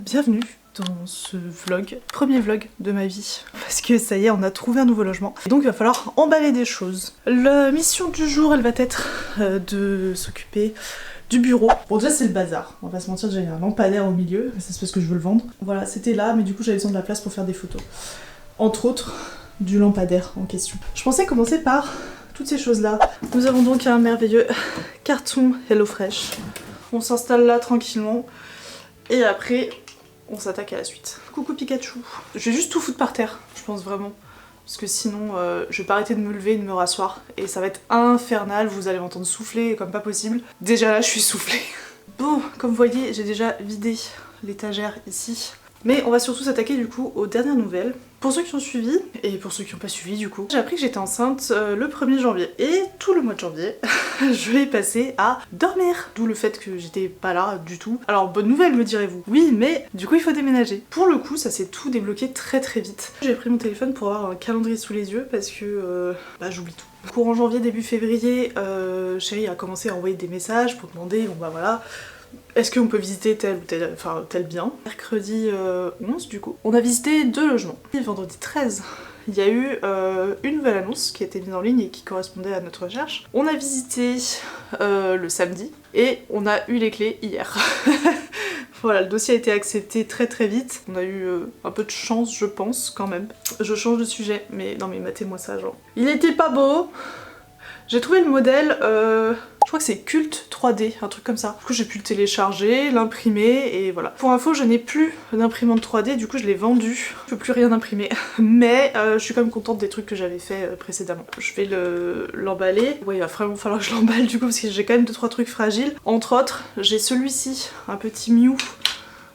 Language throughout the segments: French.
Bienvenue dans ce vlog, premier vlog de ma vie, parce que ça y est, on a trouvé un nouveau logement. Et donc il va falloir emballer des choses. La mission du jour, elle va être de s'occuper du bureau. Bon déjà c'est le bazar, on va pas se mentir, j'ai un lampadaire au milieu, c'est parce que je veux le vendre. Voilà, c'était là, mais du coup j'avais besoin de la place pour faire des photos. Entre autres, du lampadaire en question. Je pensais commencer par toutes ces choses-là. Nous avons donc un merveilleux carton HelloFresh. On s'installe là tranquillement. Et après, on s'attaque à la suite. Coucou Pikachu. Je vais juste tout foutre par terre, je pense vraiment. Parce que sinon, je vais pas arrêter de me lever et de me rasseoir. Et ça va être infernal, vous allez m'entendre souffler comme pas possible. Déjà là, je suis soufflée. Bon, comme vous voyez, j'ai déjà vidé l'étagère ici. Mais on va surtout s'attaquer du coup aux dernières nouvelles. Pour ceux qui ont suivi, et pour ceux qui n'ont pas suivi du coup, j'ai appris que j'étais enceinte le 1er janvier. Et tout le mois de janvier, je vais passer à dormir. D'où le fait que j'étais pas là du tout. Alors bonne nouvelle me direz-vous. Oui, mais du coup il faut déménager. Pour le coup, ça s'est tout débloqué très vite. J'ai pris mon téléphone pour avoir un calendrier sous les yeux parce que j'oublie tout. Courant janvier, début février, Chérie a commencé à envoyer des messages pour demander, bon bah voilà, est-ce qu'on peut visiter tel ou tel, enfin, tel bien. Mercredi 11 du coup, on a visité 2 logements. Et vendredi 13, il y a eu une nouvelle annonce qui a été mise en ligne et qui correspondait à notre recherche. On a visité le samedi et on a eu les clés hier. Voilà, le dossier a été accepté très vite. On a eu un peu de chance, je pense, quand même. Je change de sujet, mais non mais matez-moi ça, genre. Il était pas beau. J'ai trouvé le modèle, je crois que c'est Cult 3D, un truc comme ça. Du coup j'ai pu le télécharger, l'imprimer et voilà. Pour info, je n'ai plus d'imprimante 3D, du coup je l'ai vendu. Je peux plus rien imprimer. Mais je suis quand même contente des trucs que j'avais fait précédemment. Je vais l'emballer. Ouais, il va vraiment falloir que je l'emballe du coup parce que j'ai quand même 2-3 trucs fragiles. Entre autres, j'ai celui-ci, un petit Mew.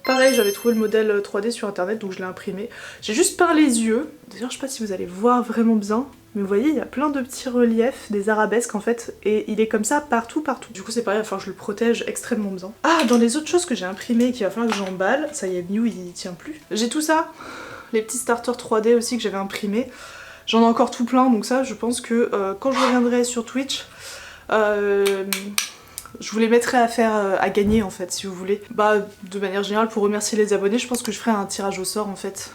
Pareil, j'avais trouvé le modèle 3D sur internet donc je l'ai imprimé. J'ai juste peint les yeux. D'ailleurs, je sais pas si vous allez voir vraiment bien. Mais vous voyez, il y a plein de petits reliefs, des arabesques en fait, et il est comme ça partout. Du coup c'est pareil, enfin je le protège extrêmement bien. Ah, dans les autres choses que j'ai imprimées et qu'il va falloir que j'emballe, ça y est, Mew il tient plus. J'ai tout ça, les petits starters 3D aussi que j'avais imprimés. J'en ai encore tout plein, donc ça je pense que quand je reviendrai sur Twitch, je vous les mettrai à faire à gagner en fait, si vous voulez. Bah, de manière générale, pour remercier les abonnés, je pense que je ferai un tirage au sort en fait.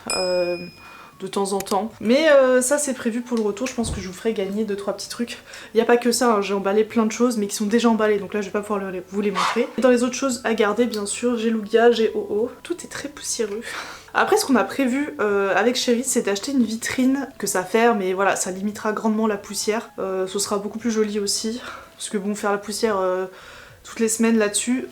De temps en temps. Mais ça c'est prévu pour le retour, je pense que je vous ferai gagner 2-3 petits trucs. Il n'y a pas que ça, hein, j'ai emballé plein de choses mais qui sont déjà emballées, donc là je vais pas pouvoir vous les montrer. Et dans les autres choses à garder, bien sûr, j'ai Lugia, j'ai OO. Tout est très poussiéreux. Après ce qu'on a prévu avec Chérie, c'est d'acheter une vitrine que ça ferme et voilà, ça limitera grandement la poussière. Ce sera beaucoup plus joli aussi, parce que bon, faire la poussière toutes les semaines là-dessus,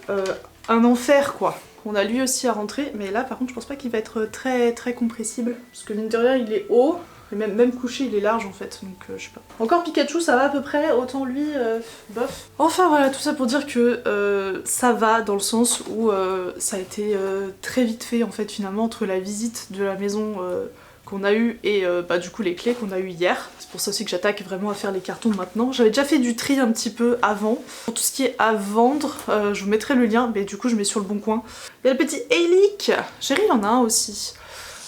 un enfer quoi. On a lui aussi à rentrer, mais là par contre je pense pas qu'il va être très compressible. Parce que mine de rien il est haut, et même couché il est large en fait, donc je sais pas. Encore Pikachu ça va à peu près, autant lui, bof. Enfin voilà, tout ça pour dire que ça va dans le sens où ça a été très vite fait en fait finalement entre la visite de la maison qu'on a eu et bah, du coup les clés qu'on a eu hier. C'est pour ça aussi que j'attaque vraiment à faire les cartons maintenant. J'avais déjà fait du tri un petit peu avant. Pour tout ce qui est à vendre, je vous mettrai le lien, mais du coup je mets sur le bon coin. Il y a le petit Eilic. Chérie il en a un aussi.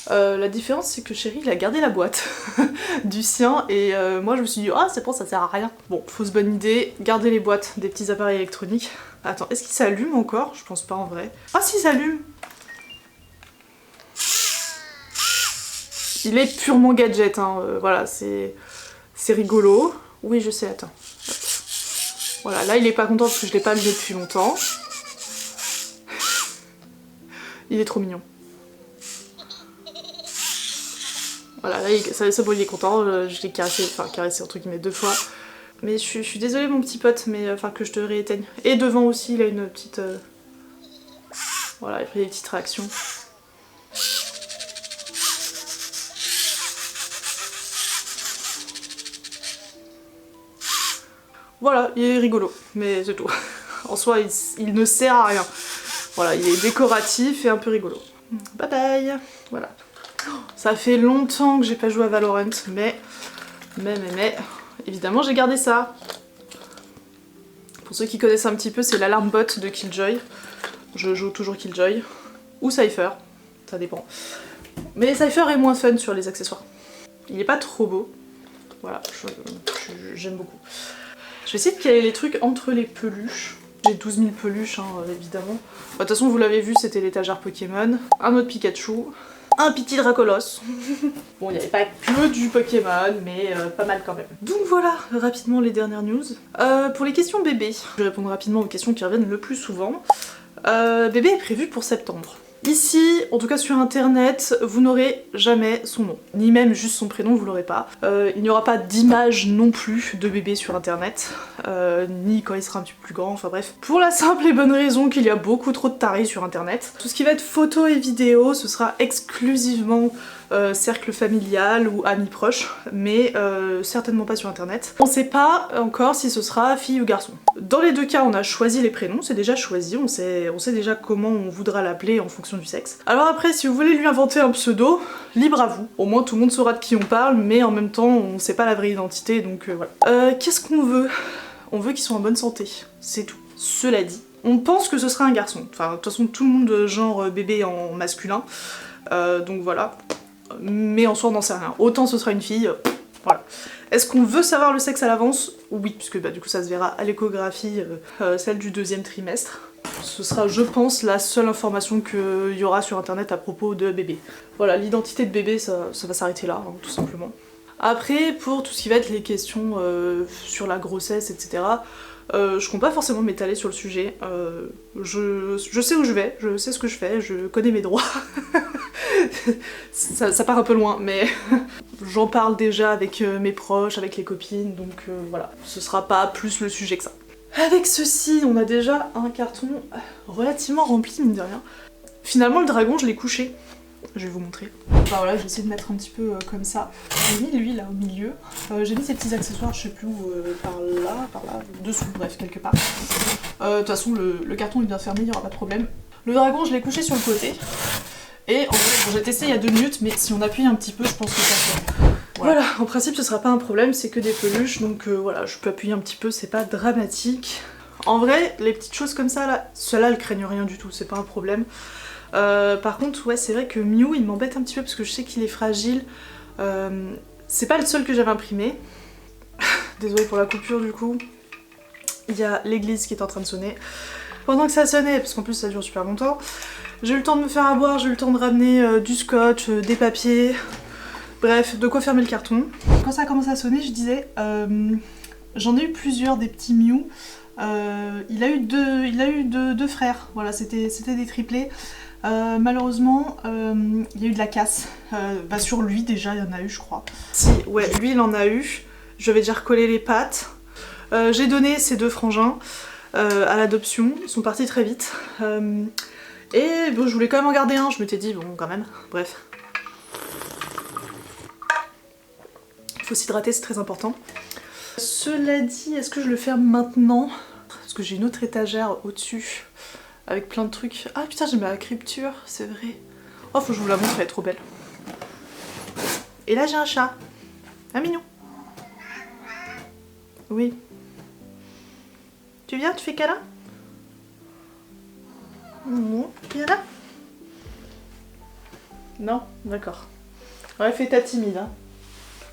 La différence c'est que Chérie il a gardé la boîte du sien et moi je me suis dit ah c'est bon ça sert à rien. Bon, fausse bonne idée, garder les boîtes des petits appareils électroniques. Attends, est-ce qu'il s'allume encore? Je pense pas en vrai. Ah si, il s'allume. Il est purement gadget, hein, voilà, c'est rigolo. Oui, je sais, attends. Hop. Voilà, là il est pas content parce que je l'ai pas levé depuis longtemps. Il est trop mignon. Voilà, là c'est bon, il est content, je l'ai caressé, enfin caressé entre guillemets 2 fois. Mais je suis désolée mon petit pote, mais enfin que je te rééteigne. Et devant aussi, il a une petite... Voilà, il fait des petites réactions. Voilà, il est rigolo, mais c'est tout. En soi, il ne sert à rien. Voilà, il est décoratif et un peu rigolo. Bye bye. Voilà. Ça fait longtemps que j'ai pas joué à Valorant, mais évidemment j'ai gardé ça. Pour ceux qui connaissent un petit peu, c'est l'alarme bot de Killjoy. Je joue toujours Killjoy. Ou Cypher, ça dépend. Mais Cypher est moins fun sur les accessoires. Il est pas trop beau. Voilà, j'aime beaucoup. Je vais essayer de caler les trucs entre les peluches. J'ai 12 000 peluches, hein, évidemment. De toute façon, vous l'avez vu, c'était l'étagère Pokémon. Un autre Pikachu. Un petit Dracolos. Bon, il n'y avait pas que du Pokémon, mais pas mal quand même. Donc voilà, rapidement les dernières news. Pour les questions bébé, je vais répondre rapidement aux questions qui reviennent le plus souvent. Bébé est prévu pour septembre. Ici, en tout cas sur internet, vous n'aurez jamais son nom. Ni même juste son prénom, vous l'aurez pas. Il n'y aura pas d'image non plus de bébé sur internet. Ni quand il sera un petit peu plus grand, enfin bref. Pour la simple et bonne raison qu'il y a beaucoup trop de tarés sur internet. Tout ce qui va être photo et vidéo, ce sera exclusivement cercle familial ou amis proches, mais certainement pas sur internet. On sait pas encore si ce sera fille ou garçon. Dans les deux cas, on a choisi les prénoms, c'est déjà choisi, on sait déjà comment on voudra l'appeler en fonction du sexe. Alors après, si vous voulez lui inventer un pseudo, libre à vous. Au moins tout le monde saura de qui on parle, mais en même temps, on sait pas la vraie identité, donc voilà. Qu'est-ce qu'on veut? On veut qu'ils soient en bonne santé, c'est tout. Cela dit, on pense que ce sera un garçon. Enfin, de toute façon, tout le monde genre bébé en masculin, donc voilà. Mais en soi on n'en sait rien. Autant ce sera une fille, voilà. Est-ce qu'on veut savoir le sexe à l'avance? Oui, puisque bah, du coup ça se verra à l'échographie, celle du 2e trimestre. Ce sera, je pense, la seule information qu'il y aura sur internet à propos de bébé. Voilà, l'identité de bébé, ça va s'arrêter là, hein, tout simplement. Après, pour tout ce qui va être les questions sur la grossesse, etc., je compte pas forcément m'étaler sur le sujet. Je sais où je vais, je sais ce que je fais, je connais mes droits. ça part un peu loin, mais j'en parle déjà avec mes proches, avec les copines, donc voilà. Ce sera pas plus le sujet que ça. Avec ceci, on a déjà un carton relativement rempli, mine de rien. Finalement, le dragon, je l'ai couché. Je vais vous montrer. Enfin voilà, je vais essayer de mettre un petit peu comme ça. J'ai mis lui là au milieu. J'ai mis ces petits accessoires, je sais plus où, par là, dessous, bref, quelque part. De toute façon, le carton est bien fermé, il n'y aura pas de problème. Le dragon, je l'ai couché sur le côté. Et en fait, bon, j'ai testé il y a 2 minutes, mais si on appuie un petit peu, je pense que ça fait. Voilà, en principe, ce sera pas un problème, c'est que des peluches, donc voilà, je peux appuyer un petit peu, c'est pas dramatique. En vrai, les petites choses comme ça, là, celles-là, elles craignent rien du tout, c'est pas un problème. Par contre, ouais, c'est vrai que Mew, il m'embête un petit peu parce que je sais qu'il est fragile. C'est pas le seul que j'avais imprimé. Désolée pour la coupure du coup. Il y a l'église qui est en train de sonner. Pendant que ça sonnait, parce qu'en plus ça dure super longtemps, j'ai eu le temps de me faire à boire, j'ai eu le temps de ramener du scotch, des papiers, bref, de quoi fermer le carton. Quand ça a commencé à sonner, je disais, j'en ai eu plusieurs des petits Mew. Il a eu deux frères, voilà, c'était des triplés. Malheureusement, il y a eu de la casse. Bah sur lui déjà, il y en a eu, je crois. Si, ouais, lui il en a eu. Je vais déjà recoller les pattes. J'ai donné ces 2 frangins à l'adoption. Ils sont partis très vite. Et bon, je voulais quand même en garder un. Je m'étais dit, bon, quand même. Bref. Il faut s'hydrater, c'est très important. Cela dit, est-ce que je le ferme maintenant? Parce que j'ai une autre étagère au-dessus. Avec plein de trucs. Ah putain, j'ai ma crypture, c'est vrai. Oh, faut que je vous la montre, elle est trop belle. Et là, j'ai un chat. Un mignon. Oui. Tu viens, tu fais câlin? Non, tu viens là? Non? D'accord. Ouais, fais ta timide, hein.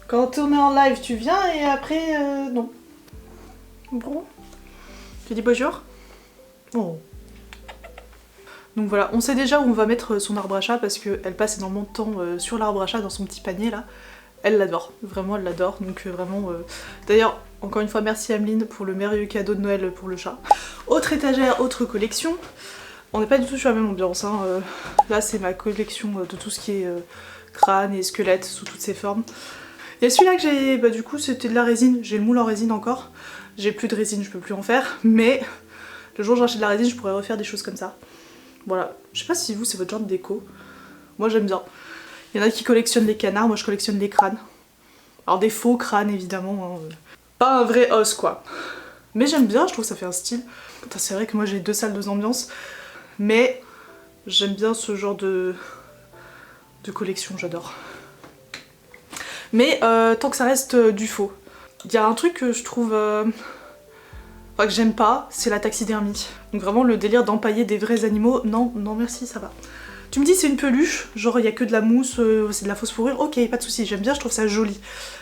Quand on est en live, tu viens et après, non. Bon. Tu dis bonjour? Oh. Donc voilà, on sait déjà où on va mettre son arbre à chat parce qu'elle passe énormément de temps sur l'arbre à chat dans son petit panier là. Elle l'adore, vraiment elle l'adore, donc vraiment... D'ailleurs, encore une fois, merci Ameline pour le merveilleux cadeau de Noël pour le chat. Autre étagère, autre collection. On n'est pas du tout sur la même ambiance, hein. Là c'est ma collection de tout ce qui est crâne et squelette sous toutes ses formes. Il y a celui-là que j'ai, bah du coup c'était de la résine, j'ai le moule en résine encore. J'ai plus de résine, je peux plus en faire, mais le jour où j'achète de la résine, je pourrais refaire des choses comme ça. Voilà, je sais pas si vous c'est votre genre de déco. Moi j'aime bien. Il y en a qui collectionnent les canards, moi je collectionne les crânes. Alors des faux crânes évidemment, hein. Pas un vrai os quoi. Mais j'aime bien, je trouve que ça fait un style. C'est vrai que moi j'ai 2 salles, 2 ambiances. Mais j'aime bien ce genre de collection, j'adore. Mais tant que ça reste du faux. Il y a un truc que je trouve... Enfin que j'aime pas, c'est la taxidermie. Donc vraiment le délire d'empailler des vrais animaux, non, non merci, ça va. Tu me dis c'est une peluche, genre il y a que de la mousse, c'est de la fausse fourrure, ok, pas de soucis, j'aime bien, je trouve ça joli.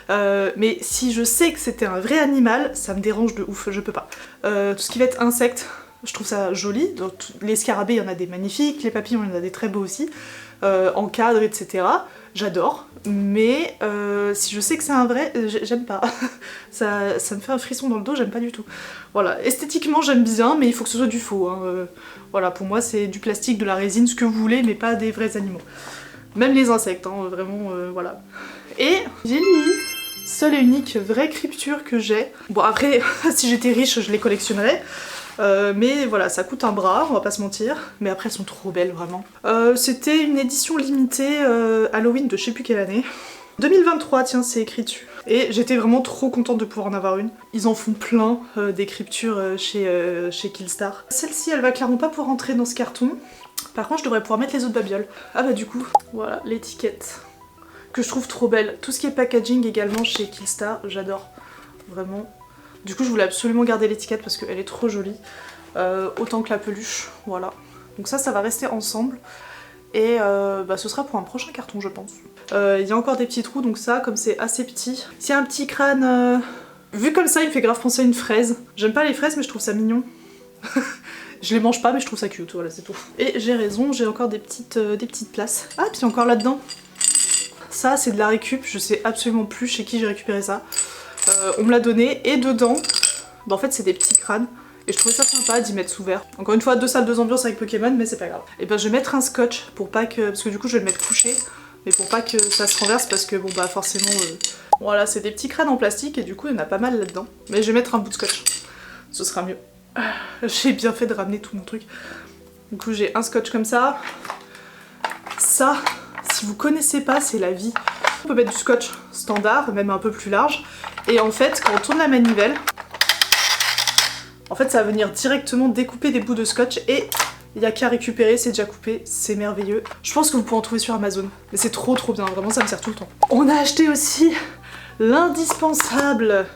Mais si je sais que c'était un vrai animal, ça me dérange de ouf, je peux pas. Tout ce qui va être insectes, je trouve ça joli. Donc, les scarabées, il y en a des magnifiques, les papillons, il y en a des très beaux aussi, en cadre, etc. J'adore, mais si je sais que c'est un vrai, j'aime pas. ça me fait un frisson dans le dos, j'aime pas du tout. Voilà, esthétiquement j'aime bien, mais il faut que ce soit du faux. Hein. Voilà, pour moi c'est du plastique, de la résine, ce que vous voulez, mais pas des vrais animaux. Même les insectes, hein, vraiment, voilà. Et j'ai lui, seule et unique vraie crypture que j'ai. Bon après, si j'étais riche, je les collectionnerais. Mais voilà, ça coûte un bras, on va pas se mentir. Mais après, elles sont trop belles, vraiment. C'était une édition limitée Halloween de je sais plus quelle année. 2023, tiens, c'est écrit dessus. Et j'étais vraiment trop contente de pouvoir en avoir une. Ils en font plein d'écritures chez Killstar. Celle-ci, elle va clairement pas pouvoir rentrer dans ce carton. Par contre, je devrais pouvoir mettre les autres babioles. Ah bah du coup, voilà, l'étiquette. Que je trouve trop belle. Tout ce qui est packaging également chez Killstar, j'adore. Vraiment. Du coup, je voulais absolument garder l'étiquette parce qu'elle est trop jolie. Autant que la peluche, voilà. Donc ça va rester ensemble. Et bah, ce sera pour un prochain carton, je pense. Il y a encore des petits trous, donc ça, comme c'est assez petit. S'il y a un petit crâne... Vu comme ça, il me fait grave penser à une fraise. J'aime pas les fraises, mais je trouve ça mignon. Je les mange pas, mais je trouve ça cute, voilà, c'est tout. Et j'ai raison, j'ai encore des petites places. Ah, puis encore là-dedans. Ça, c'est de la récup, je sais absolument plus chez qui j'ai récupéré ça. On me l'a donné, et dedans, bah, en fait, c'est des petits crânes. Et je trouvais ça sympa d'y mettre sous verre. Encore une fois, 2 salles, 2 ambiances avec Pokémon, mais c'est pas grave. Et ben je vais mettre un scotch pour pas que... Parce que du coup, je vais le mettre couché. Mais pour pas que ça se renverse, parce que bon bah forcément... Voilà, c'est des petits crânes en plastique, et du coup, il y en a pas mal là-dedans. Mais je vais mettre un bout de scotch. Ce sera mieux. J'ai bien fait de ramener tout mon truc. Du coup, j'ai un scotch comme ça. Ça, si vous connaissez pas, c'est la vie. On peut mettre du scotch standard, même un peu plus large. Et en fait, quand on tourne la manivelle, en fait, ça va venir directement découper des bouts de scotch et il n'y a qu'à récupérer, c'est déjà coupé, c'est merveilleux. Je pense que vous pouvez en trouver sur Amazon, mais c'est trop bien, vraiment ça me sert tout le temps. On a acheté aussi l'indispensable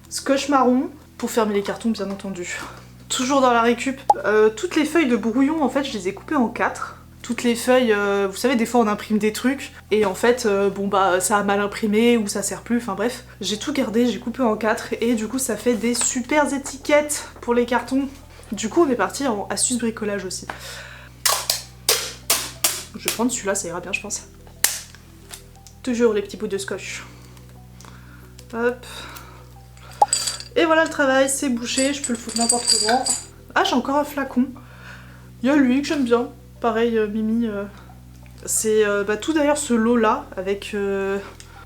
scotch marron pour fermer les cartons, bien entendu. Toujours dans la récup, toutes les feuilles de brouillon, en fait, je les ai coupées en 4. Toutes les feuilles, vous savez, des fois on imprime des trucs et en fait, bon bah ça a mal imprimé ou ça sert plus, enfin bref. J'ai tout gardé, j'ai coupé en 4 et du coup ça fait des super étiquettes pour les cartons. Du coup on est parti en astuce bricolage aussi. Je vais prendre celui-là, ça ira bien je pense. Toujours les petits bouts de scotch. Hop. Et voilà le travail, c'est bouché, je peux le foutre n'importe comment. Ah, j'ai encore un flacon. Il y a lui que j'aime bien. Pareil, Mimi, c'est bah, tout d'ailleurs ce lot là, avec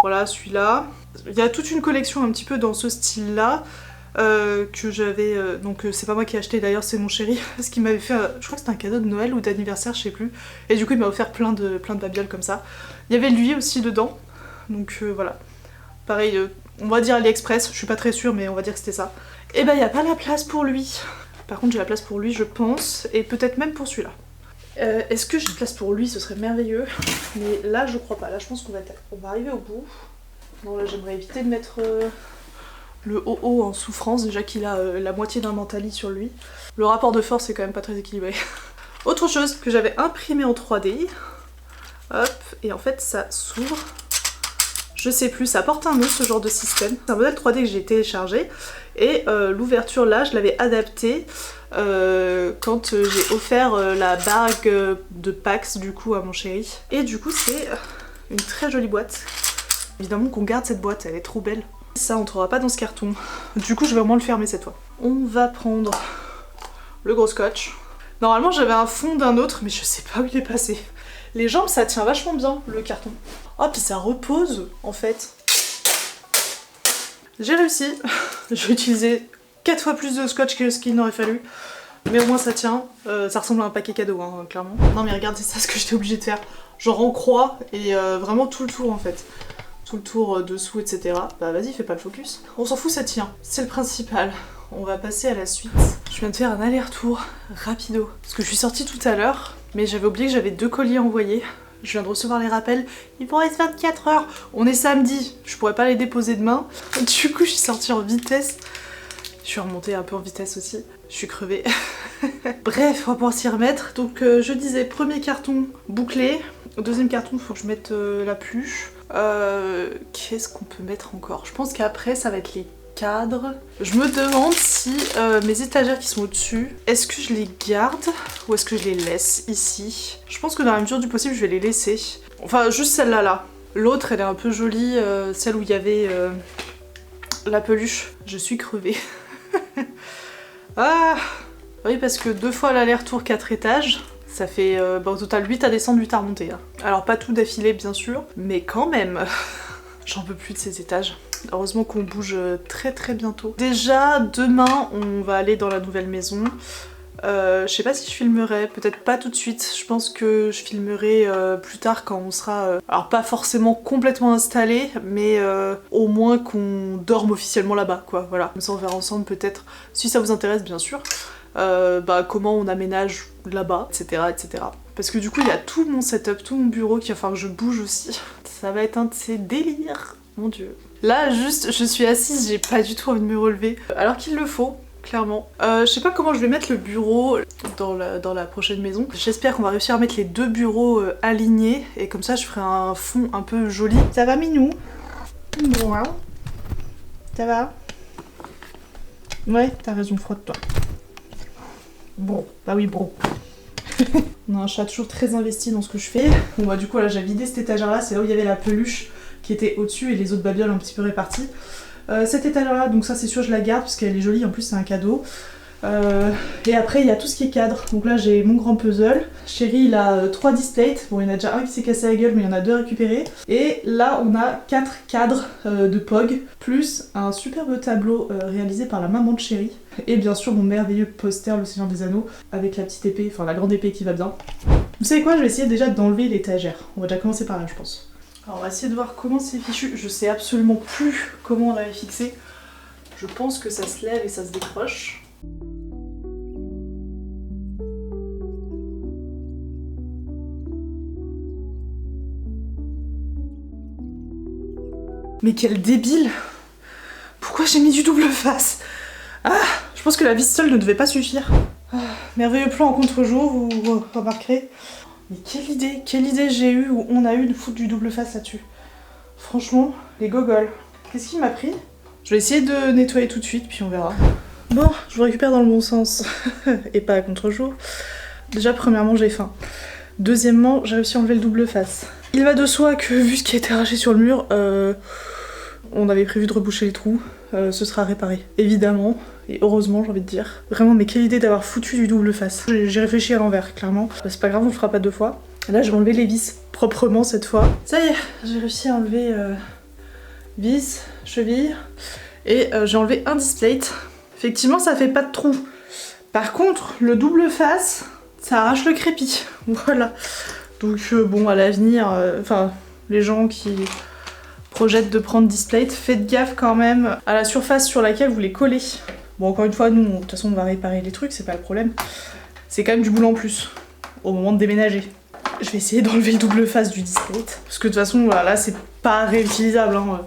voilà celui-là. Il y a toute une collection un petit peu dans ce style là, que j'avais, donc c'est pas moi qui ai acheté d'ailleurs, c'est mon chéri, parce qu'il m'avait fait, je crois que c'était un cadeau de Noël ou d'anniversaire, je sais plus, et du coup il m'a offert plein de babioles comme ça. Il y avait lui aussi dedans, donc voilà. Pareil, on va dire AliExpress, je suis pas très sûre, mais on va dire que c'était ça. Et bah il n'y a pas la place pour lui. Par contre j'ai la place pour lui je pense, et peut-être même pour celui-là. Est-ce que j'ai de place pour lui? Ce serait merveilleux. Mais là, je crois pas. Là, je pense qu'on va arriver au bout. Non, là, j'aimerais éviter de mettre le haut en souffrance. Déjà qu'il a la moitié d'un mentali sur lui. Le rapport de force est quand même pas très équilibré. Autre chose que j'avais imprimé en 3D. Hop. Et en fait, ça s'ouvre. Je sais plus, ça porte un nom ce genre de système. C'est un modèle 3D que j'ai téléchargé. Et l'ouverture là, je l'avais adaptée quand j'ai offert la bague de Pax du coup à mon chéri. Et du coup c'est une très jolie boîte. Évidemment qu'on garde cette boîte, elle est trop belle. Ça entrera pas dans ce carton. Du coup je vais au moins le fermer cette fois. On va prendre le gros scotch. Normalement j'avais un fond d'un autre mais je sais pas où il est passé. Les jambes ça tient vachement bien le carton. Oh puis ça repose en fait. J'ai réussi. J'ai utilisé 4 fois plus de scotch que ce qu'il n'aurait fallu. Mais au moins ça tient. Ça ressemble à un paquet cadeau, hein, clairement. Non mais regardez ça, ce que j'étais obligée de faire. Genre en croix et vraiment tout le tour en fait. Tout le tour dessous, etc. Bah vas-y, fais pas le focus. On s'en fout, ça tient. C'est le principal. On va passer à la suite. Je viens de faire un aller-retour rapido. Parce que je suis sortie tout à l'heure, mais j'avais oublié que j'avais 2 colis envoyés. Je viens de recevoir les rappels, il vous reste 24 heures. On est samedi, je pourrais pas les déposer demain. Du coup je suis sortie en vitesse. Je suis remontée un peu en vitesse aussi. Je suis crevée. Bref, on va pouvoir s'y remettre. Donc je disais, premier carton bouclé. Deuxième carton, il faut que je mette la pluche. Qu'est-ce qu'on peut mettre encore? Je pense qu'après ça va être les cadre. Je me demande si mes étagères qui sont au-dessus, est-ce que je les garde ou est-ce que je les laisse ici? Je pense que dans la mesure du possible, je vais les laisser. Enfin, juste celle-là, là. L'autre, elle est un peu jolie, celle où il y avait la peluche. Je suis crevée. Ah oui, parce que 2 fois l'aller-retour 4 étages, ça fait au total 8 à descendre, 8 à remonter. Hein. Alors pas tout d'affilée bien sûr, mais quand même, j'en peux plus de ces étages. Heureusement qu'on bouge très très bientôt. Déjà, demain, on va aller dans la nouvelle maison. Je sais pas si je filmerai, peut-être pas tout de suite. Je pense que je filmerai plus tard quand on sera... alors pas forcément complètement installé, mais au moins qu'on dorme officiellement là-bas, quoi. Voilà, comme ça on verra ensemble peut-être, si ça vous intéresse bien sûr, comment on aménage là-bas, etc., etc. Parce que du coup il y a tout mon setup, tout mon bureau qu'il va falloir que je bouge aussi. Ça va être un de ces délires, mon dieu. Là juste, je suis assise, j'ai pas du tout envie de me relever, alors qu'il le faut. Clairement. Je sais pas comment je vais mettre le bureau dans la prochaine maison. J'espère qu'on va réussir à mettre les 2 bureaux alignés et comme ça je ferai un fond un peu joli. Ça va Minou? Bon, hein. Ça va? Ouais, t'as raison, frotte-toi. Bon, bah oui, bon. On a un chat toujours très investi dans ce que je fais. Bon bah du coup là j'ai vidé cette étagère là, c'est là où il y avait la peluche qui était au-dessus et les autres babioles un petit peu réparties. Cette étagère là, donc ça c'est sûr je la garde parce qu'elle est jolie, en plus c'est un cadeau. Et après il y a tout ce qui est cadre. Donc là j'ai mon grand puzzle. Chéri il a 3 displays. Bon il y en a déjà un qui s'est cassé la gueule mais il y en a 2 récupérés. Et là on a 4 cadres de POG, plus un superbe tableau réalisé par la maman de Chéri. Et bien sûr mon merveilleux poster Le Seigneur des Anneaux avec la petite épée, enfin la grande épée qui va bien. Vous savez quoi, je vais essayer déjà d'enlever l'étagère. On va déjà commencer par là je pense. Alors on va essayer de voir comment c'est fichu. Je sais absolument plus comment on l'avait fixé. Je pense que ça se lève et ça se décroche. Mais quel débile! Pourquoi j'ai mis du double face? Ah, je pense que la vis seule ne devait pas suffire. Ah, merveilleux plan en contre-jour, vous remarquerez. Mais quelle idée j'ai eue ou on a eu de foutre du double face là-dessus. Franchement, les gogoles. Qu'est-ce qui m'a pris? Je vais essayer de nettoyer tout de suite, puis on verra. Bon, je vous récupère dans le bon sens, et pas à contre-jour. Déjà, premièrement, j'ai faim. Deuxièmement, j'ai réussi à enlever le double face. Il va de soi que, vu ce qui a été arraché sur le mur, on avait prévu de reboucher les trous. Ce sera réparé, évidemment. Et heureusement, j'ai envie de dire. Vraiment, mais quelle idée d'avoir foutu du double face. J'ai réfléchi à l'envers, clairement. C'est pas grave, on le fera pas 2 fois. Là, je vais enlever les vis proprement cette fois. Ça y est, j'ai réussi à enlever vis, cheville. Et j'ai enlevé un display. Effectivement, ça fait pas de trou. Par contre, le double face, ça arrache le crépi. Voilà. Donc bon, à l'avenir, enfin, les gens qui projettent de prendre display, faites gaffe quand même à la surface sur laquelle vous les collez. Bon, encore une fois, nous, de toute façon, on va réparer les trucs, c'est pas le problème. C'est quand même du boulot en plus, au moment de déménager. Je vais essayer d'enlever le double face du display, parce que de toute façon, voilà, là, c'est pas réutilisable. Hein.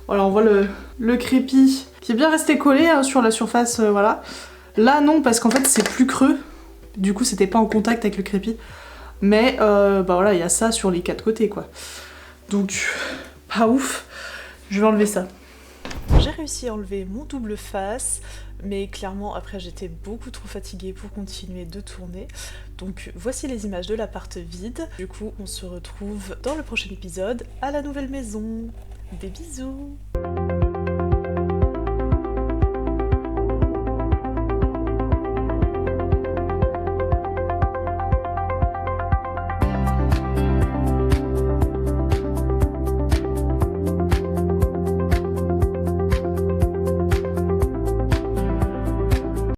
Voilà, on voit le crépi qui est bien resté collé hein, sur la surface, voilà. Là, non, parce qu'en fait, c'est plus creux. Du coup, c'était pas en contact avec le crépi. Mais, bah voilà, il y a ça sur les 4 côtés, quoi. Donc, pas ouf. Je vais enlever ça. J'ai réussi à enlever mon double face, mais clairement après j'étais beaucoup trop fatiguée pour continuer de tourner. Donc voici les images de l'appart vide. Du coup on se retrouve dans le prochain épisode à la nouvelle maison. Des bisous!